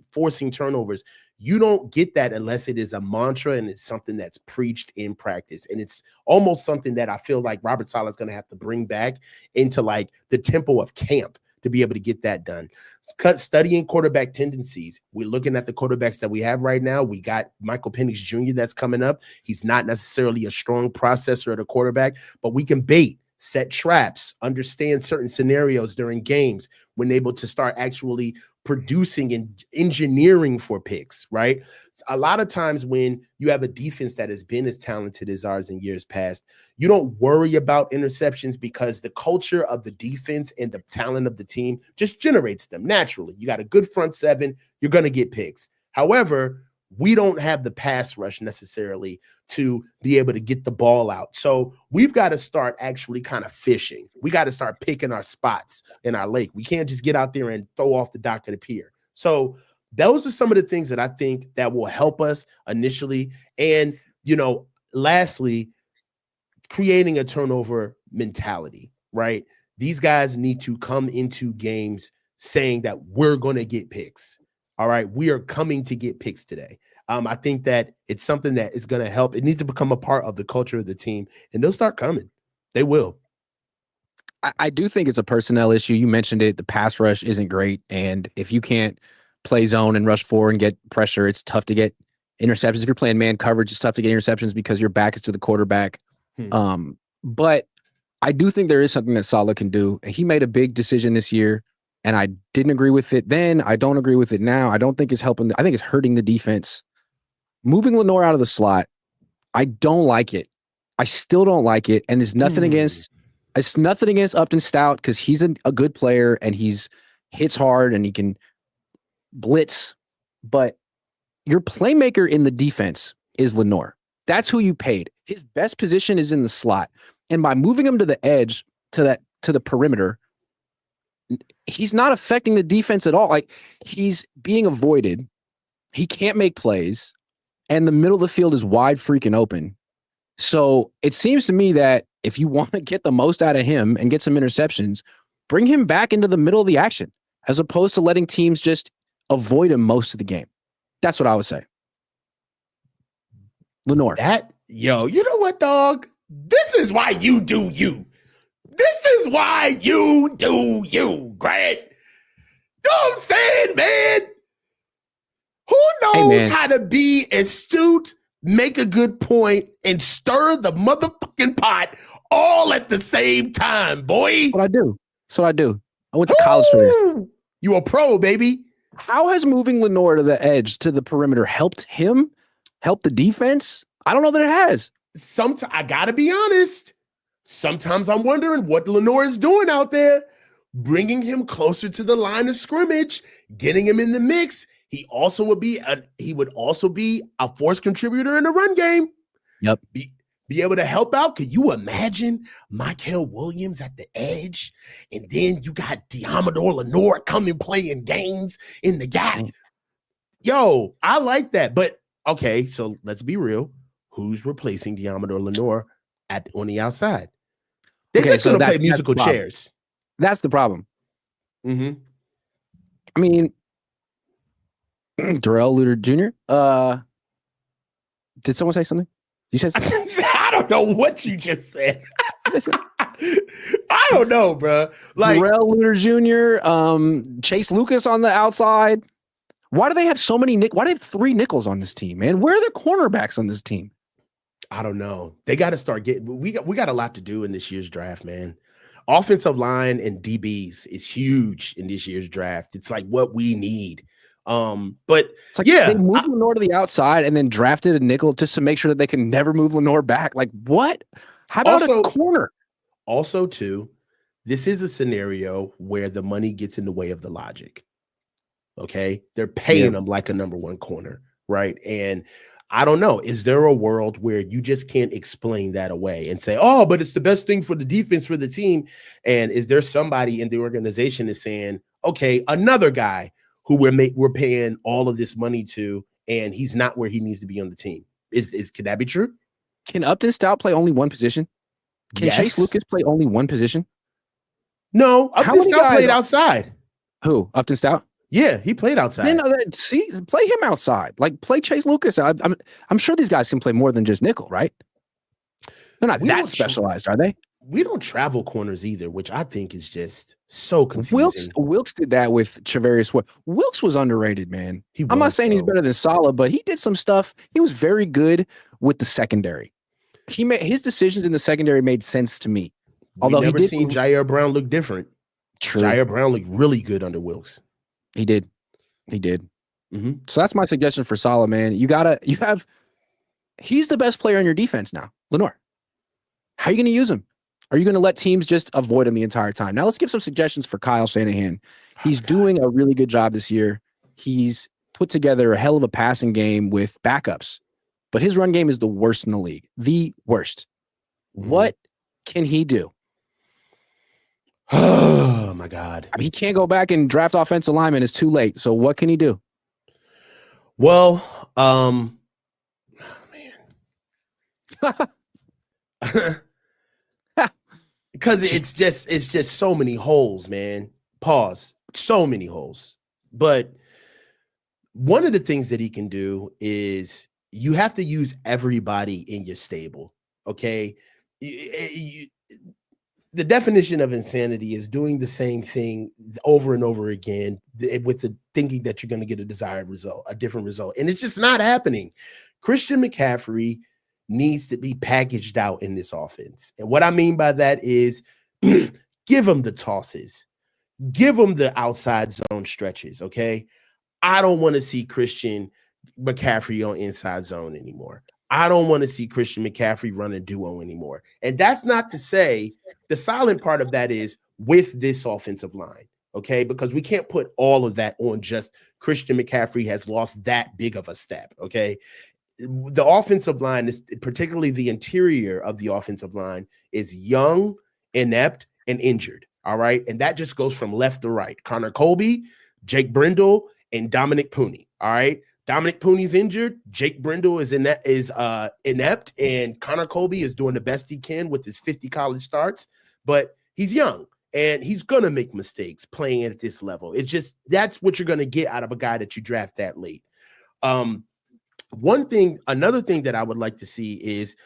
forcing turnovers. You don't get that unless it is a mantra and it's something that's preached in practice. And it's almost something that I feel like Robert Saleh is going to have to bring back into like the tempo of camp to be able to get that done. Studying quarterback tendencies. We're looking at the quarterbacks that we have right now. We got Michael Penix Jr. that's coming up. He's not necessarily a strong processor at a quarterback, but we can bait, set traps, understand certain scenarios during games when able to start actually producing and engineering for picks, right? A lot of times when you have a defense that has been as talented as ours in years past, you don't worry about interceptions because the culture of the defense and the talent of the team just generates them naturally. You got a good front seven, you're going to get picks. However, we don't have the pass rush necessarily to be able to get the ball out. So we've got to start actually kind of fishing. We got to start picking our spots in our lake. We can't just get out there and throw off the dock of the pier. So those are some of the things that I think that will help us initially. And, lastly, creating a turnover mentality, right? These guys need to come into games saying that we're going to get picks. All right, we are coming to get picks today. I think that it's something that is going to help. It needs to become a part of the culture of the team, and they'll start coming. They will. I do think it's a personnel issue. You mentioned it. The pass rush isn't great, and if you can't play zone and rush forward and get pressure, it's tough to get interceptions. If you're playing man coverage, it's tough to get interceptions because your back is to the quarterback. But I do think there is something that Saleh can do. He made a big decision this year, and I didn't agree with it then. I don't agree with it now. I don't think it's helping. I think it's hurting the defense. Moving Lenoir out of the slot, I don't like it. I still don't like it. And it's nothing against Upton Stout, because he's a good player and he's hits hard and he can blitz. But your playmaker in the defense is Lenoir. That's who you paid. His best position is in the slot. And by moving him to the edge, to the perimeter, he's not affecting the defense at all. Like, he's being avoided. He can't make plays. And the middle of the field is wide freaking open. So it seems to me that if you want to get the most out of him and get some interceptions, bring him back into the middle of the action, as opposed to letting teams just avoid him most of the game. That's what I would say. Lenoir. You know what, dog? This is why you do you. This is why you do you, Grant. You know what I'm saying, man? Who Hey, knows man. how to be astute, make a good point, and stir the motherfucking pot all at the same time, boy? What I do. That's what I do. I went to college for this. You a pro, baby. How has moving Lenore to the edge, to the perimeter, helped him? Helped the defense? I don't know that it has. Sometimes I gotta be honest. Sometimes I'm wondering what Lenore is doing out there, bringing him closer to the line of scrimmage, getting him in the mix. He would also be a force contributor in the run game. Yep. Be able to help out. Could you imagine Michael Williams at the edge? And then you got Diamador Lenore coming playing games in the gap. Yo, I like that. But okay, so let's be real. Who's replacing Diamador Lenore on the outside? They're just going to play musical chairs. That's the problem. Mm-hmm. I mean, Darrell Luter Jr. Did someone say something? You said something? I don't know what you just said. I don't know, bro. Like Darrell Luter Jr., Chase Lucas on the outside. Why do they have so many? Why do they have 3 nickels on this team, man? Where are the cornerbacks on this team? I don't know. They got to start getting. We got a lot to do in this year's draft, man. Offensive line and DBs is huge in this year's draft. It's like what we need. But it's like they moved Lenore to the outside and then drafted a nickel just to make sure that they can never move Lenore back. Like what? How about a corner? Also, too, this is a scenario where the money gets in the way of the logic. Okay, they're paying him like a number 1 corner, right? And I don't know. Is there a world where you just can't explain that away and say, oh, but it's the best thing for the defense, for the team? And is there somebody in the organization is saying, okay, another guy who we're paying all of this money to, and he's not where he needs to be on the team? Can that be true? Can Upton Stout play only one position? Can Chase Lucas play only one position? No, Upton Stout played outside. Who? Upton Stout? Yeah, he played outside. See, play him outside. Like play Chase Lucas. I'm sure these guys can play more than just nickel, right? They're not that specialized, are they? We don't travel corners either, which I think is just so confusing. Wilkes did that with Chavarius. Wilkes was underrated, man. I'm not saying he's better than Salah, but he did some stuff. He was very good with the secondary. His decisions in the secondary made sense to me. Although never seen Jair Brown look different. True. Jair Brown looked really good under Wilkes. He did. Mm-hmm. So that's my suggestion for Salah, man. He's the best player on your defense now, Lenore. How are you going to use him? Are you going to let teams just avoid him the entire time? Now let's give some suggestions for Kyle Shanahan. He's doing a really good job this year. He's put together a hell of a passing game with backups, but his run game is the worst in the league. The worst. Mm-hmm. What can he do? Oh my God. I mean, he can't go back and draft offensive linemen. It's too late. So what can he do? Well, because it's just so many holes, man. Pause. So many holes. But one of the things that he can do is you have to use everybody in your stable. Okay. The definition of insanity is doing the same thing over and over again with the thinking that you're going to get a desired result, a different result. And it's just not happening. Christian McCaffrey needs to be packaged out in this offense. And what I mean by that is give him the tosses, give him the outside zone stretches. Okay. I don't want to see Christian McCaffrey on inside zone anymore. I don't want to see Christian McCaffrey run a duo anymore. And that's not to say the silent part of that is with this offensive line, okay? Because we can't put all of that on just Christian McCaffrey has lost that big of a step, okay? The offensive line, is particularly the interior of the offensive line, is young, inept, and injured, all right? And that just goes from left to right. Connor Colby, Jake Brindle, and Dominic Pooney, all right? Dominic Pooney's injured. Jake Brindle is inept, and Connor Colby is doing the best he can with his 50 college starts. But he's young, and he's gonna make mistakes playing at this level. It's just that's what you're gonna get out of a guy that you draft that late. Another thing that I would like to see is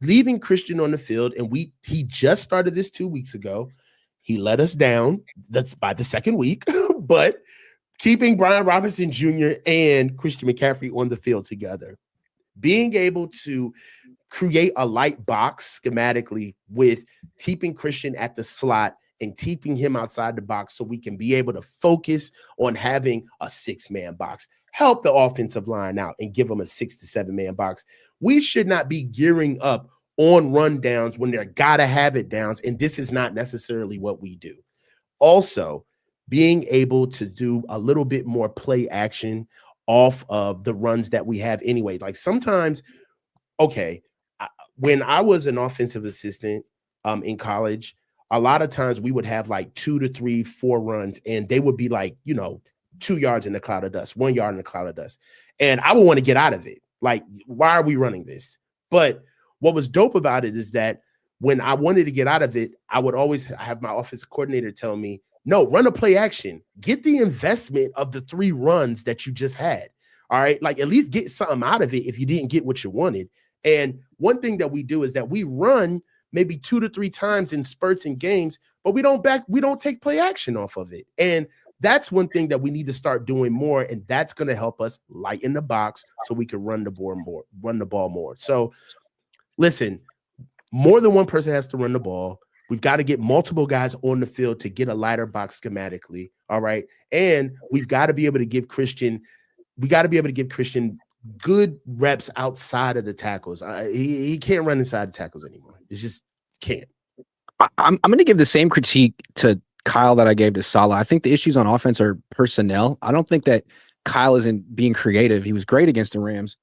leaving Christian on the field, and he just started this 2 weeks ago. He let us down. That's by the second week, but keeping Brian Robinson Jr. and Christian McCaffrey on the field together, being able to create a light box schematically with keeping Christian at the slot and keeping him outside the box so we can be able to focus on having a 6-man box, help the offensive line out and give them a 6 to 7-man box. We should not be gearing up on run downs when they're gotta have it downs, and this is not necessarily what we do. Also, being able to do a little bit more play action off of the runs that we have anyway. Like sometimes, okay, when I was an offensive assistant in college, a lot of times we would have like 2 to 3, 4 runs, and they would be like, 2 yards in the cloud of dust, 1 yard in the cloud of dust. And I would want to get out of it. Like, why are we running this? But what was dope about it is that when I wanted to get out of it, I would always have my offensive coordinator tell me, no, run a play action. Get the investment of the 3 runs that you just had. All right. Like at least get something out of it if you didn't get what you wanted. And one thing that we do is that we run maybe 2 to 3 times in spurts and games, but we don't take play action off of it. And that's one thing that we need to start doing more. And that's going to help us lighten the box so we can run the ball more. So listen, more than one person has to run the ball. We've got to get multiple guys on the field to get a lighter box schematically. All right. And we've got to be able to give Christian good reps outside of the tackles. He can't run inside the tackles anymore. It just can't. I'm going to give the same critique to Kyle that I gave to Salah. I think the issues on offense are personnel. I don't think that Kyle isn't being creative. He was great against the Rams.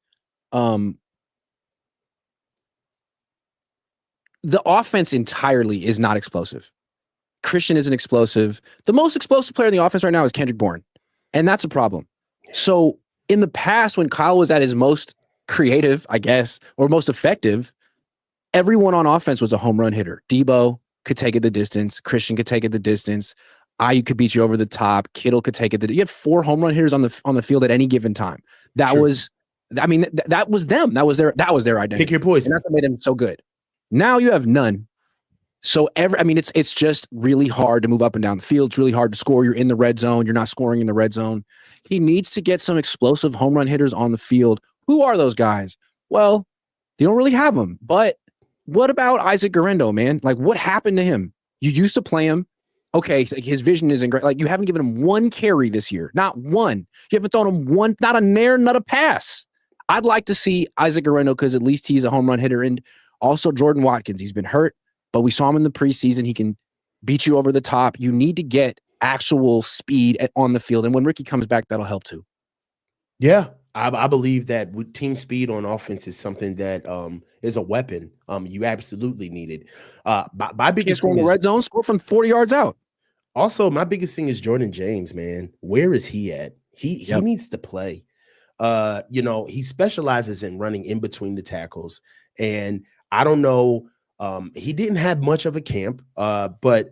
The offense entirely is not explosive. Christian isn't explosive. The most explosive player in the offense right now is Kendrick Bourne, and that's a problem. So in the past, when Kyle was at his most creative, I guess, or most effective, everyone on offense was a home run hitter. Debo could take it the distance. Christian could take it the distance. Ayuk could beat you over the top. Kittle could take it. You had 4 home run hitters on the field at any given time. That was them. That was their identity. Pick your poison. And that's what made him so good. Now you have none. So it's just really hard to move up and down the field. It's really hard to score. You're in the red zone. You're not scoring in the red zone. He needs to get some explosive home run hitters on the field. Who are those guys? Well, they don't really have them. But what about Isaac Guerrero, man? Like, what happened to him? You used to play him. Okay, like his vision isn't great. Like, you haven't given him 1 carry this year. Not 1. You haven't thrown him 1, not a nair, not a pass. I'd like to see Isaac Guerrero because at least he's a home run hitter. And also Jordan Watkins. He's been hurt, but we saw him in the preseason. He can beat you over the top. You need to get actual speed on the field. And when Ricky comes back, that'll help too. Yeah, I believe that with team speed on offense is something that is a weapon. You absolutely need it. My biggest thing in the red zone, score from 40 yards out. Also, my biggest thing is Jordan James, man. Where is he at? He needs to play. He specializes in running in between the tackles. And I don't know. He didn't have much of a camp, but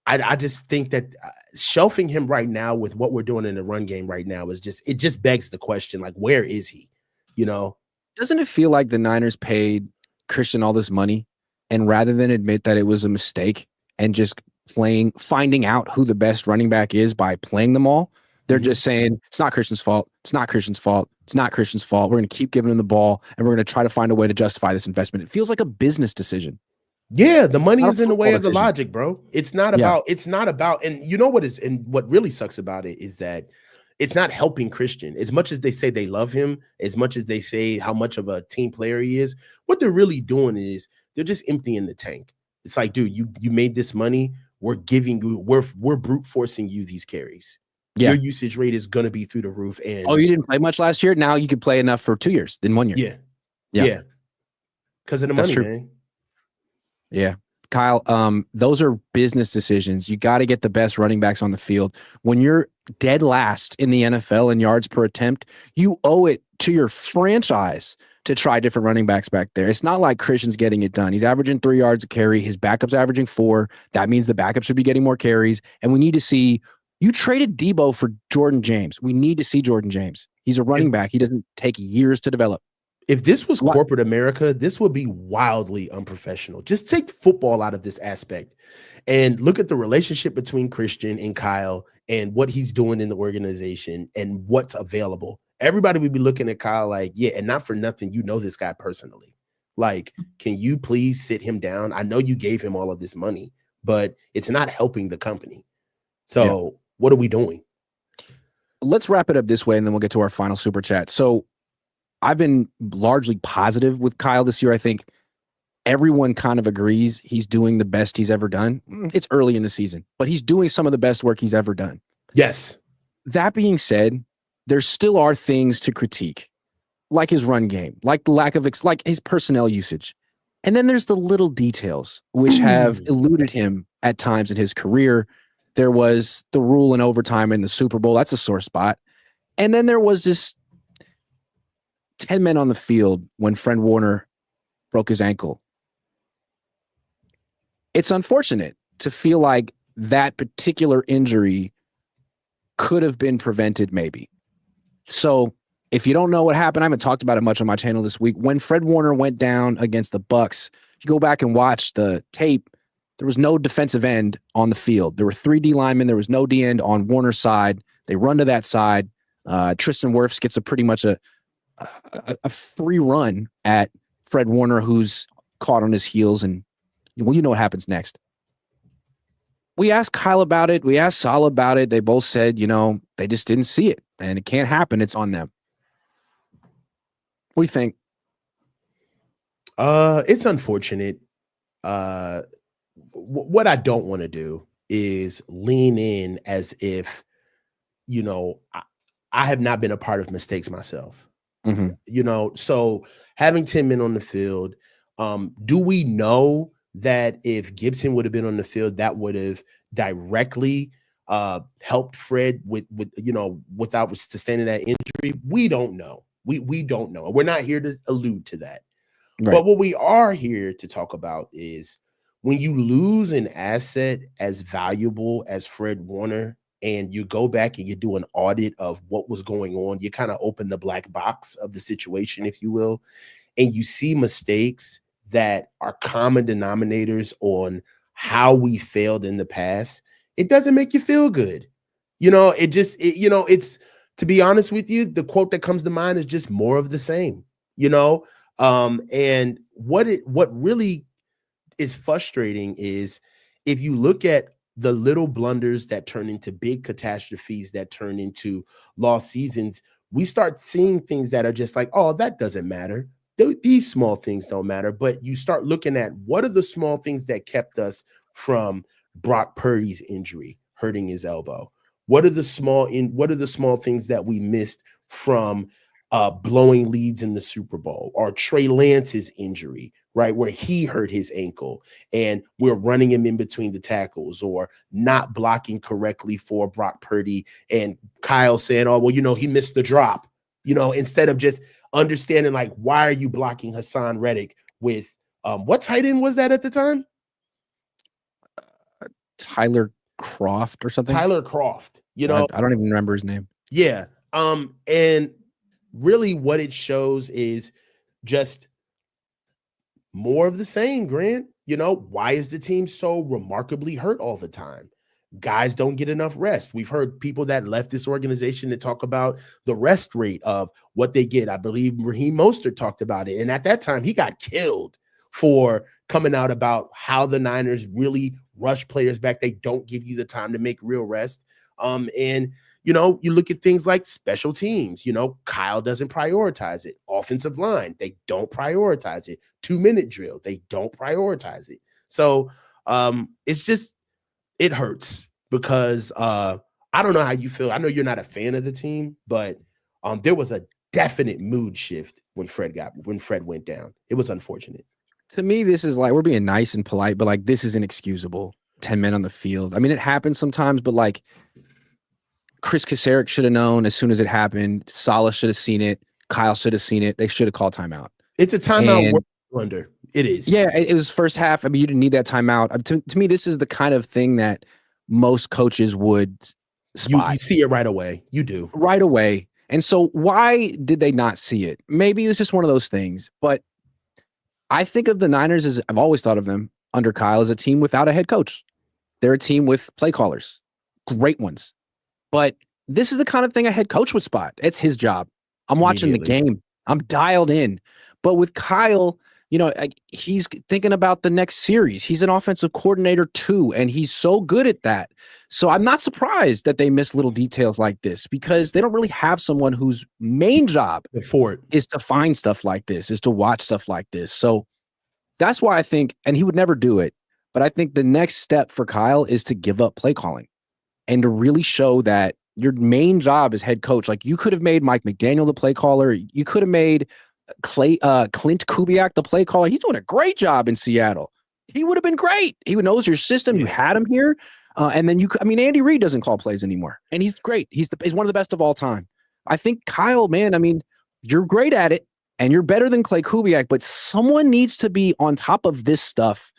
I just think that shelving him right now with what we're doing in the run game right now is just begs the question, like, where is he? Doesn't it feel like the Niners paid Christian all this money, and rather than admit that it was a mistake and just finding out who the best running back is by playing them all, they're just saying it's not Christian's fault. It's not Christian's fault. It's not Christian's fault. We're going to keep giving him the ball, and we're going to try to find a way to justify this investment. It feels like a business decision. Yeah, the money is in the way of the logic, bro. It's not about, and you know what is, and what really sucks about it is that it's not helping Christian. As much as they say they love him, as much as they say how much of a team player he is, what they're really doing is they're just emptying the tank. It's like, dude, you made this money. We're giving you, we're brute forcing you these carries. Yeah. Your usage rate is going to be through the roof. And you didn't play much last year. Now you could play enough for 2 years, then 1 year. Yeah. Because of the money, man. Yeah. Kyle, those are business decisions. You got to get the best running backs on the field. When you're dead last in the NFL in yards per attempt, you owe it to your franchise to try different running backs back there. It's not like Christian's getting it done. He's averaging 3 yards a carry. His backup's averaging 4. That means the backup should be getting more carries. And we need to see, you traded Debo for Jordan James. We need to see Jordan James. He's a running back. He doesn't take years to develop. If this was corporate America, this would be wildly unprofessional. Just take football out of this aspect and look at the relationship between Christian and Kyle and what he's doing in the organization and what's available. Everybody would be looking at Kyle like, yeah, and not for nothing, you know this guy personally. Like, can you please sit him down? I know you gave him all of this money, but it's not helping the company. So what are we doing? Let's wrap it up this way, and then we'll get to our final super chat. So I've been largely positive with Kyle this year. I think everyone kind of agrees he's doing the best he's ever done. It's early in the season, but he's doing some of the best work he's ever done. Yes. That being said, there still are things to critique, like his run game, like the lack of, like his personnel usage. And then there's the little details which have eluded him at times in his career. There was the rule in overtime in the Super Bowl. That's a sore spot. And then there was this 10 men on the field when Fred Warner broke his ankle. It's unfortunate to feel like that particular injury could have been prevented maybe. So if you don't know what happened, I haven't talked about it much on my channel this week. When Fred Warner went down against the Bucks, you go back and watch the tape, there was no defensive end on the field. There were 3 D linemen. There was no D end on Warner's side. They run to that side. Tristan Wirfs gets a pretty much a free run at Fred Warner, who's caught on his heels, and well, you know what happens next. We asked Kyle about it. We asked Salah about it. They both said, they just didn't see it, and it can't happen. It's on them. What do you think? It's unfortunate. What I don't want to do is lean in as if, I have not been a part of mistakes myself. So having 10 men on the field, do we know that if Gibson would have been on the field, that would have directly helped Fred without sustaining that injury? We don't know. We don't know. We're not here to allude to that. Right. But what we are here to talk about is when you lose an asset as valuable as Fred Warner, and you go back and you do an audit of what was going on, you kind of open the black box of the situation, if you will, and you see mistakes that are common denominators on how we failed in the past, it doesn't make you feel good. It's, to be honest with you, the quote that comes to mind is just more of the same, and what really is frustrating is if you look at the little blunders that turn into big catastrophes that turn into lost seasons, we start seeing things that are just like, oh, that doesn't matter. These small things don't matter. But you start looking at what are the small things that kept us from Brock Purdy's injury, hurting his elbow? What are the small things that we missed from blowing leads in the Super Bowl, or Trey Lance's injury, right, where he hurt his ankle and we're running him in between the tackles, or not blocking correctly for Brock Purdy and Kyle saying, oh, well, he missed the drop, instead of just understanding, like, why are you blocking Hassan Reddick with what tight end was that at the time? Tyler Croft or something. Tyler Croft, I don't even remember his name. Yeah. And really what it shows is just more of the same, Grant. Why is the team so remarkably hurt all the time? Guys don't get enough rest. We've heard people that left this organization to talk about the rest rate of what they get. I believe Raheem Mostert talked about it. And at that time, he got killed for coming out about how the Niners really rush players back. They don't give you the time to make real rest. And you look at things like special teams, Kyle doesn't prioritize it. Offensive line, they don't prioritize it. 2-minute drill, they don't prioritize it. So it hurts because I don't know how you feel. I know you're not a fan of the team, but there was a definite mood shift when Fred went down. It was unfortunate. To me, this is like, we're being nice and polite, but like, this is inexcusable. 10 men on the field. I mean, it happens sometimes, but like, Chris Kasarik should have known as soon as it happened. Salah should have seen it. Kyle should have seen it. They should have called timeout. It's a timeout blunder. It is. Yeah, it was first half. I mean, you didn't need that timeout. To me, this is the kind of thing that most coaches would spot. You see it right away. You do. Right away. And so why did they not see it? Maybe it was just one of those things. But I think of the Niners as I've always thought of them under Kyle as a team without a head coach. They're a team with play callers, great ones. But this is the kind of thing a head coach would spot. It's his job. I'm watching the game. I'm dialed in. But with Kyle, he's thinking about the next series. He's an offensive coordinator too, and he's so good at that. So I'm not surprised that they miss little details like this because they don't really have someone whose main job is to find stuff like this, is to watch stuff like this. So that's why I think, and he would never do it, but I think the next step for Kyle is to give up play calling and to really show that your main job as head coach, like you could have made Mike McDaniel the play caller. You could have made Clint Kubiak the play caller. He's doing a great job in Seattle. He would have been great. He knows your system. You had him here. And then Andy Reid doesn't call plays anymore. And he's great. He's one of the best of all time. I think Kyle, man, you're great at it and you're better than Clay Kubiak, but someone needs to be on top of this stuff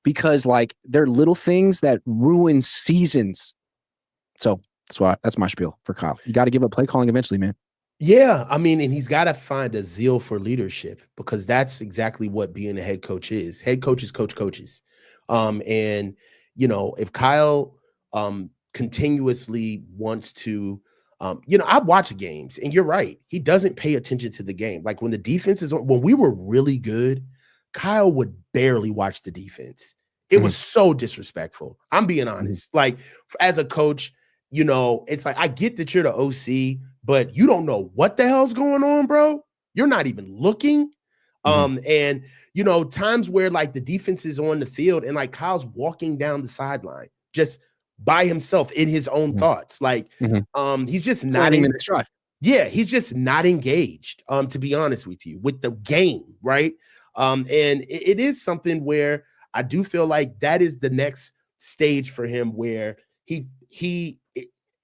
because they're little things that ruin seasons. So that's my spiel for Kyle. You got to give up play calling eventually, man. Yeah, and he's got to find a zeal for leadership because that's exactly what being a head coach is. Head coaches coach coaches. And if Kyle continuously wants to, I've watched games and you're right. He doesn't pay attention to the game. Like when the defense is on, when we were really good, Kyle would barely watch the defense. It was so disrespectful. I'm being honest. Like as a coach, it's like, I get that you're the OC, but you don't know what the hell's going on, bro. You're not even looking. And times where the defense is on the field and Kyle's walking down the sideline just by himself in his own thoughts. He's just not in the drive. Yeah, he's just not engaged, to be honest with you, with the game, right? And it is something where I do feel like that is the next stage for him where he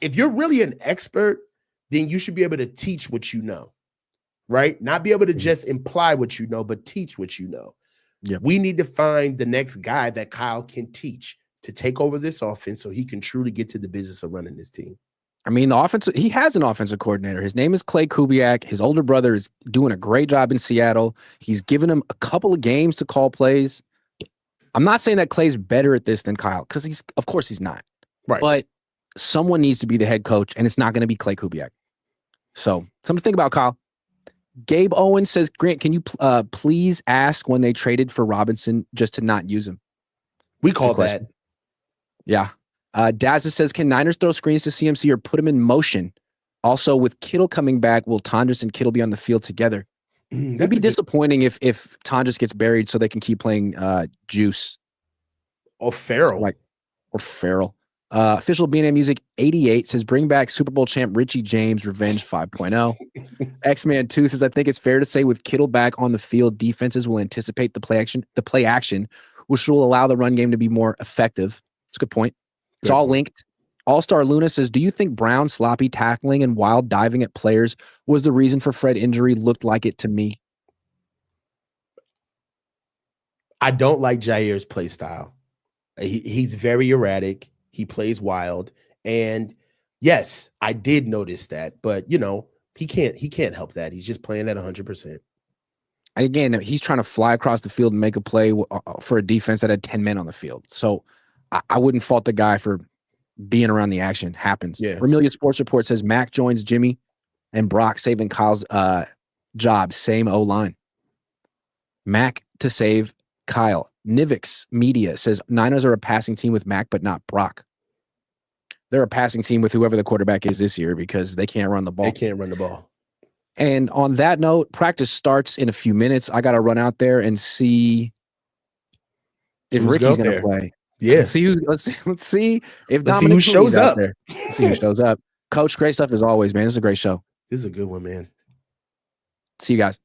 if you're really an expert, then you should be able to teach what you know, right? Not be able to just imply what you know, but teach what you know. Yep. We need to find the next guy that Kyle can teach to take over this offense so he can truly get to the business of running this team. He has an offensive coordinator. His name is Clay Kubiak. His older brother is doing a great job in Seattle. He's given him a couple of games to call plays. I'm not saying that Clay's better at this than Kyle, because of course he's not. Right. But someone needs to be the head coach, and it's not going to be Clay Kubiak. So something to think about, Kyle. Gabe Owens says, Grant, can you please ask when they traded for Robinson just to not use him? We call that. Yeah. Dazza says, can Niners throw screens to CMC or put him in motion? Also, with Kittle coming back, will Tondres and Kittle be on the field together? It'd be disappointing if Tondres gets buried so they can keep playing Juice. Or Farrell. Or Farrell. Official B&A Music 88 says, bring back Super Bowl champ Richie James, Revenge 5.0. X-Man 2 says, I think it's fair to say with Kittle back on the field, defenses will anticipate the play action, which will allow the run game to be more effective. That's a good point. It's all linked. All-Star Luna says, do you think Brown's sloppy tackling and wild diving at players was the reason for Fred injury? Looked like it to me. I don't like Jair's play style. He's very erratic. He plays wild. And yes, I did notice that, but he can't help that. He's just playing at 100%. Again, he's trying to fly across the field and make a play for a defense that had 10 men on the field. So I wouldn't fault the guy for being around the action. Happens. Yeah. Vermilion Sports Report says Mac joins Jimmy and Brock saving Kyle's job. Same O-line. Mac to save Kyle. Nivix Media says Niners are a passing team with Mac, but not Brock. They're a passing team with whoever the quarterback is this year because they can't run the ball. They can't run the ball. And on that note, practice starts in a few minutes. I got to run out there and see if Ricky's going to play. Yeah. Let's see if Dominic shows up. There. Let's see who shows up. Coach, great stuff as always, man. This is a great show. This is a good one, man. See you guys.